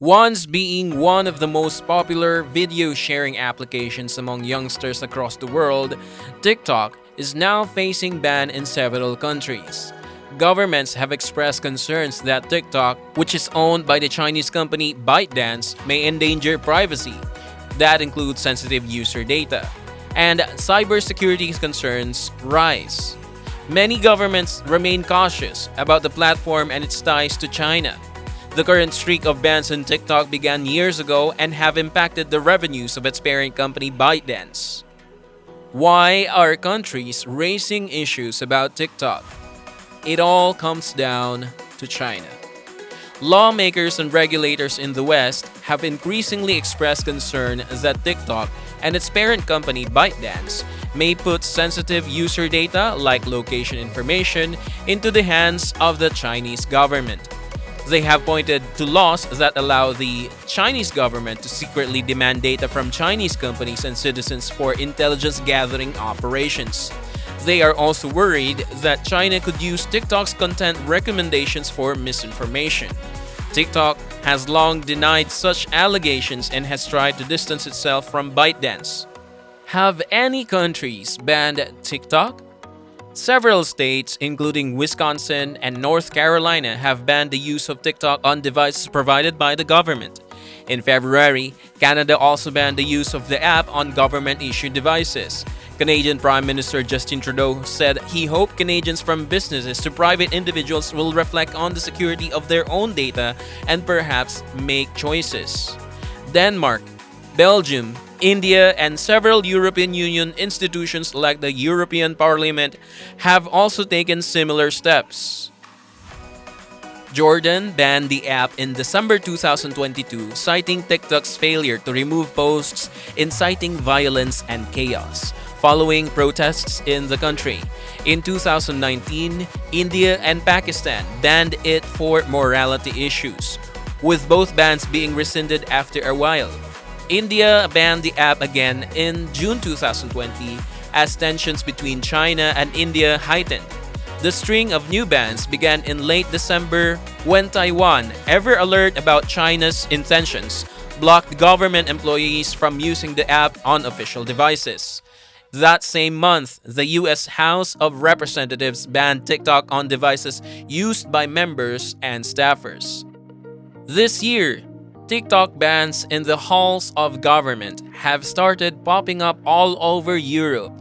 Once being one of the most popular video sharing applications among youngsters across the world, TikTok is now facing ban in several countries. Governments have expressed concerns that TikTok, which is owned by the Chinese company ByteDance, may endanger privacy. That includes sensitive user data. And cybersecurity concerns rise. Many governments remain cautious about the platform and its ties to China. The current streak of bans on TikTok began years ago and have impacted the revenues of its parent company ByteDance. Why are countries raising issues about TikTok? It all comes down to China. Lawmakers and regulators in the West have increasingly expressed concern that TikTok and its parent company ByteDance may put sensitive user data like location information into the hands of the Chinese government. They have pointed to laws that allow the Chinese government to secretly demand data from Chinese companies and citizens for intelligence gathering operations. They are also worried that China could use TikTok's content recommendations for misinformation. TikTok has long denied such allegations and has tried to distance itself from ByteDance. Have any countries banned TikTok? Several states, including Wisconsin and North Carolina, have banned the use of TikTok on devices provided by the government. In February, Canada also banned the use of the app on government-issued devices. Canadian Prime Minister Justin Trudeau said he hoped Canadians from businesses to private individuals will reflect on the security of their own data and perhaps make choices. Denmark, Belgium, India, and several European Union institutions like the European Parliament have also taken similar steps. Jordan banned the app in December 2022, citing TikTok's failure to remove posts inciting violence and chaos, following protests in the country. In 2019, India and Pakistan banned it for morality issues, with both bans being rescinded after a while. India banned the app again in June 2020 as tensions between China and India heightened. The string of new bans began in late December when Taiwan, ever alert about China's intentions, blocked government employees from using the app on official devices. That same month, the U.S. House of Representatives banned TikTok on devices used by members and staffers. This year, TikTok bans in the halls of government have started popping up all over Europe,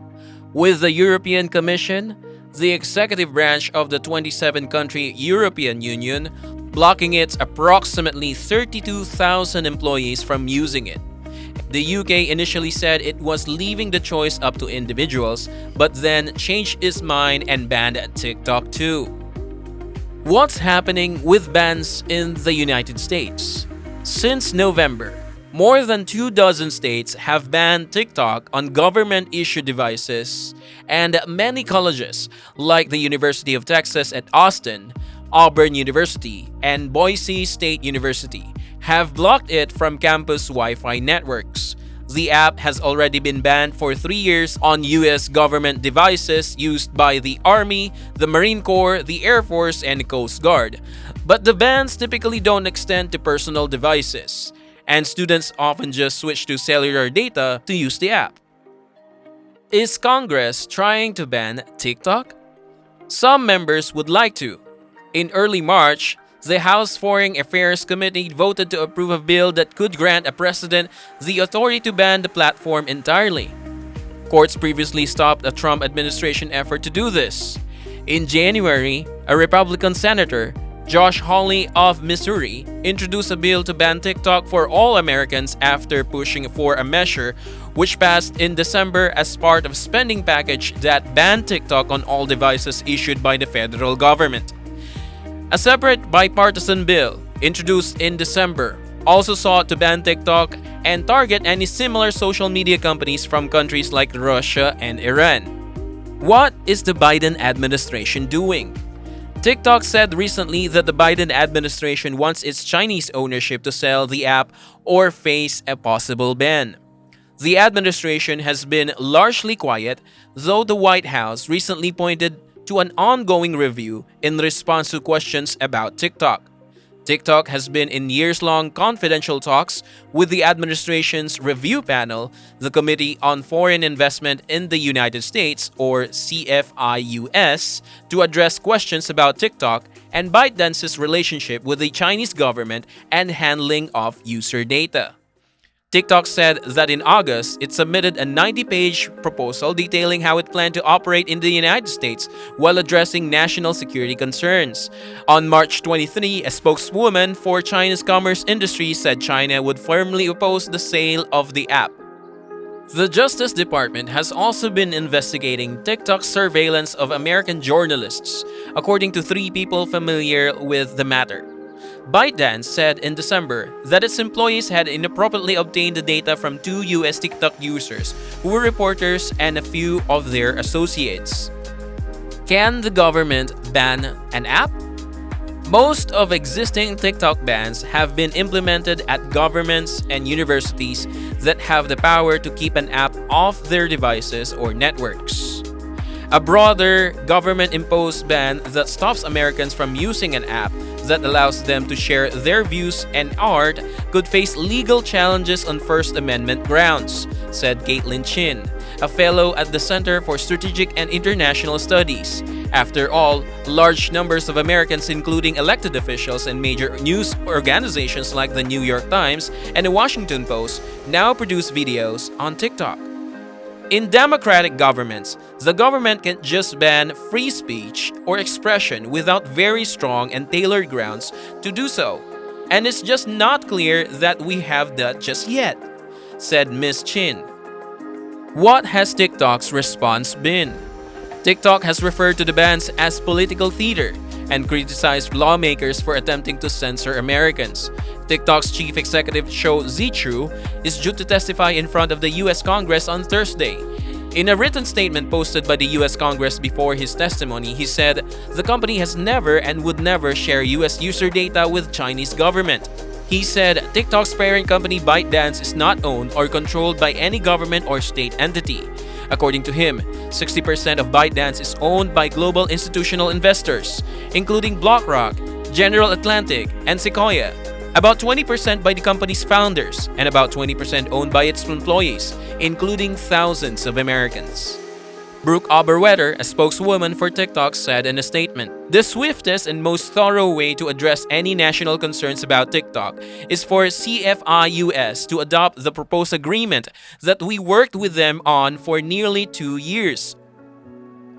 with the European Commission, the executive branch of the 27-country European Union, blocking its approximately 32,000 employees from using it. The UK initially said it was leaving the choice up to individuals, but then changed its mind and banned TikTok too. What's happening with bans in the United States? Since November, more than 24 states have banned TikTok on government-issued devices, and many colleges, like the University of Texas at Austin, Auburn University, and Boise State University, have blocked it from campus Wi-Fi networks. The app has already been banned for 3 years on U.S. government devices used by the Army, the Marine Corps, the Air Force, and Coast Guard. But the bans typically don't extend to personal devices, and students often just switch to cellular data to use the app. Is Congress trying to ban TikTok? Some members would like to. In early March, the House Foreign Affairs Committee voted to approve a bill that could grant a president the authority to ban the platform entirely. Courts previously stopped a Trump administration effort to do this. In January, a Republican senator, Josh Hawley of Missouri, introduced a bill to ban TikTok for all Americans after pushing for a measure which passed in December as part of a spending package that banned TikTok on all devices issued by the federal government. A separate bipartisan bill, introduced in December, also sought to ban TikTok and target any similar social media companies from countries like Russia and Iran. What is the Biden administration doing? TikTok said recently that the Biden administration wants its Chinese ownership to sell the app or face a possible ban. The administration has been largely quiet, though the White House recently pointed to an ongoing review in response to questions about TikTok. TikTok has been in years-long confidential talks with the administration's review panel, the Committee on Foreign Investment in the United States, or CFIUS, to address questions about TikTok and ByteDance's relationship with the Chinese government and handling of user data. TikTok said that in August, it submitted a 90-page proposal detailing how it planned to operate in the United States while addressing national security concerns. On March 23, a spokeswoman for China's commerce industry said China would firmly oppose the sale of the app. The Justice Department has also been investigating TikTok's surveillance of American journalists, according to 3 people familiar with the matter. ByteDance said in December that its employees had inappropriately obtained the data from 2 US TikTok users who were reporters and a few of their associates. Can the government ban an app? Most of existing TikTok bans have been implemented at governments and universities that have the power to keep an app off their devices or networks. A broader government-imposed ban that stops Americans from using an app that allows them to share their views and art could face legal challenges on First Amendment grounds, said Caitlin Chin, a fellow at the Center for Strategic and International Studies. After all, large numbers of Americans, including elected officials and major news organizations like the New York Times and the Washington Post, now produce videos on TikTok. In democratic governments, the government can just ban free speech or expression without very strong and tailored grounds to do so. And it's just not clear that we have that just yet, said Ms. Chin. What has TikTok's response been? TikTok has referred to the bans as political theater and criticized lawmakers for attempting to censor Americans. TikTok's chief executive Shou Zichu is due to testify in front of the US Congress on Thursday. In a written statement posted by the US Congress before his testimony, he said the company has never and would never share US user data with Chinese government. He said TikTok's parent company ByteDance is not owned or controlled by any government or state entity. According to him, 60% of ByteDance is owned by global institutional investors, including BlackRock, General Atlantic, and Sequoia. About 20% by the company's founders, and about 20% owned by its employees, including thousands of Americans. Brooke Oberwetter, a spokeswoman for TikTok, said in a statement, "The swiftest and most thorough way to address any national concerns about TikTok is for CFIUS to adopt the proposed agreement that we worked with them on for nearly 2 years."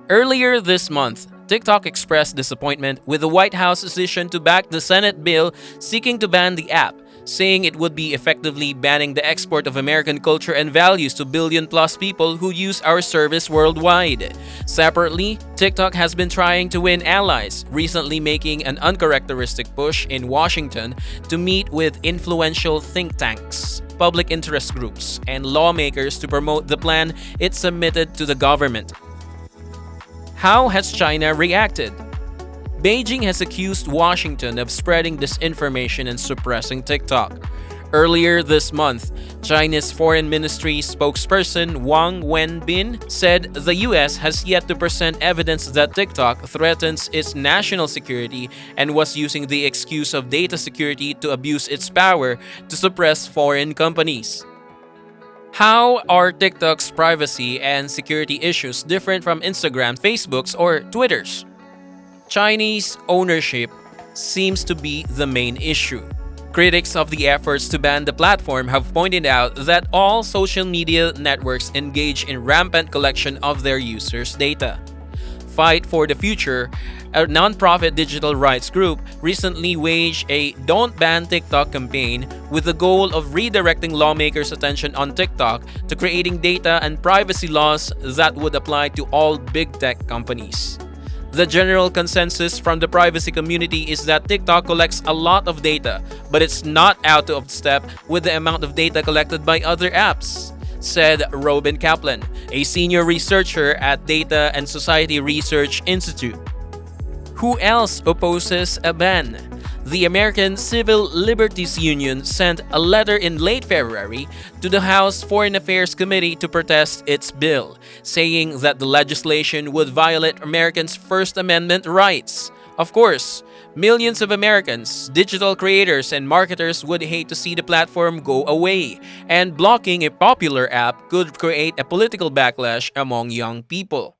Earlier this month, TikTok expressed disappointment with the White House's decision to back the Senate bill seeking to ban the app, saying it would be effectively banning the export of American culture and values to billion-plus people who use our service worldwide. Separately, TikTok has been trying to win allies, recently making an uncharacteristic push in Washington to meet with influential think tanks, public interest groups, and lawmakers to promote the plan it submitted to the government. How has China reacted? Beijing has accused Washington of spreading disinformation and suppressing TikTok. Earlier this month, China's Foreign Ministry spokesperson Wang Wenbin said the US has yet to present evidence that TikTok threatens its national security and was using the excuse of data security to abuse its power to suppress foreign companies. How are TikTok's privacy and security issues different from Instagram, Facebook's, or Twitter's? Chinese ownership seems to be the main issue. Critics of the efforts to ban the platform have pointed out that all social media networks engage in rampant collection of their users' data. Fight for the Future, a non-profit digital rights group, recently waged a Don't Ban TikTok campaign with the goal of redirecting lawmakers' attention on TikTok to creating data and privacy laws that would apply to all big tech companies. The general consensus from the privacy community is that TikTok collects a lot of data, but it's not out of step with the amount of data collected by other apps, said Robin Kaplan, a senior researcher at Data and Society Research Institute. Who else opposes a ban? The American Civil Liberties Union sent a letter in late February to the House Foreign Affairs Committee to protest its bill, saying that the legislation would violate Americans' First Amendment rights. Of course, Millions of Americans, digital creators, and marketers would hate to see the platform go away, and blocking a popular app could create a political backlash among young people.